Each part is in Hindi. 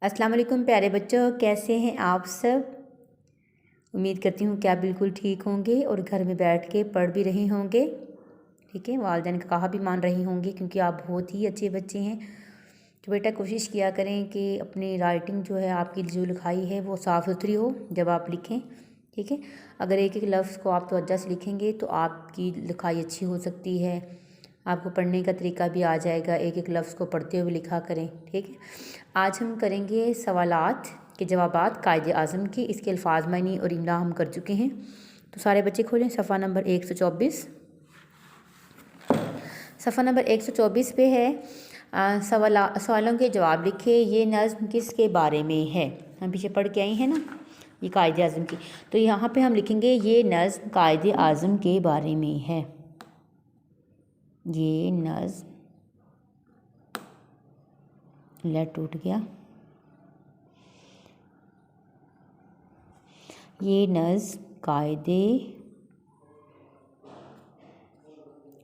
अस्सलाम वालेकुम प्यारे बच्चों, कैसे हैं आप सब। उम्मीद करती हूँ कि आप बिल्कुल ठीक होंगे और घर में बैठ के पढ़ भी रहे होंगे। ठीक है, वालिदैन का कहा भी मान रही होंगी क्योंकि आप बहुत ही अच्छे बच्चे हैं। तो बेटा कोशिश किया करें कि अपनी राइटिंग जो है, आपकी जो लिखाई है वो साफ़ सुथरी हो जब आप लिखें। ठीक है, अगर एक एक लफ्ज़ को आप तवज्जो से लिखेंगे तो आपकी लिखाई अच्छी हो सकती है। आपको पढ़ने का तरीका भी आ जाएगा, एक एक लफ्ज़ को पढ़ते हुए लिखा करें। ठीक है, आज हम करेंगे सवालात के जवाबात कायदे आज़म के। इसके अल्फाज मानी और इमला हम कर चुके हैं। तो सारे बच्चे खोलें सफ़ा नंबर 124। सफ़ा नंबर 124 पे है सवालों के जवाब लिखे। ये नज़्म किसके बारे में है? हम पीछे पढ़ के आई हैं ना, ये कायदे आज़म की। तो यहाँ पे हम लिखेंगे ये नज़्म कायदे आज़म के बारे में है। ये नज़्म, लेट टूट गया, ये नज़्म कायदे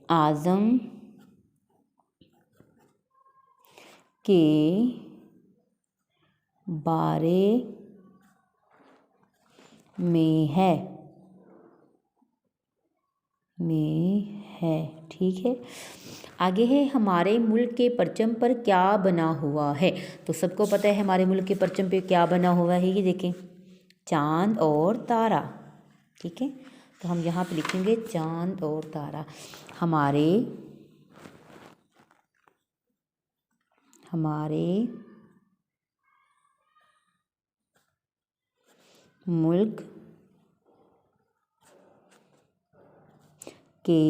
आज़म के बारे में है। ठीक है, आगे है हमारे मुल्क के परचम पर क्या बना हुआ है। तो सबको पता है हमारे मुल्क के परचम पे क्या बना हुआ है, ये देखें, चांद और तारा। ठीक है, तो हम यहाँ पे लिखेंगे चांद और तारा। हमारे मुल्क के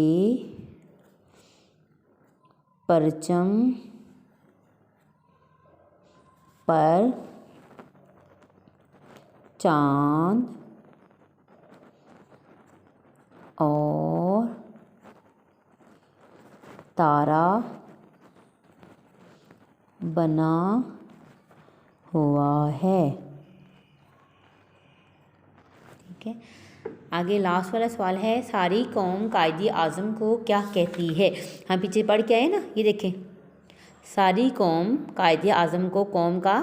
परचम पर चांद और तारा बना हुआ है। ठीक है, आगे लास्ट वाला सवाल है सारी कौम कायदे आज़म को क्या कहती है। हम पीछे पढ़ के आए ना, ये देखें, सारी कौम कायदे आज़म को कौम का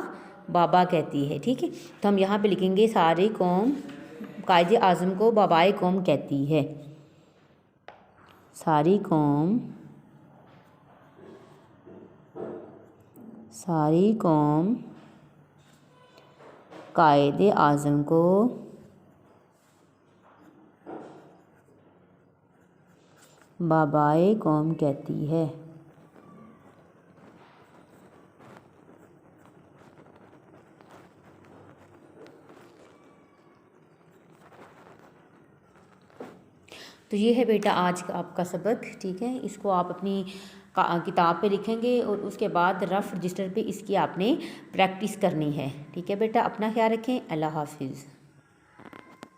बाबा कहती है। ठीक है, तो हम यहाँ पे लिखेंगे सारी कौम कायदे आज़म को बाबाए कौम कहती है। सारी कौम कायदे आज़म को बाबाए कौम कहती है। तो ये है बेटा आज का आपका सबक। ठीक है, इसको आप अपनी किताब पे लिखेंगे और उसके बाद रफ़ रजिस्टर पे इसकी आपने प्रैक्टिस करनी है। ठीक है बेटा, अपना ख्याल रखें। अल्लाह हाफिज़।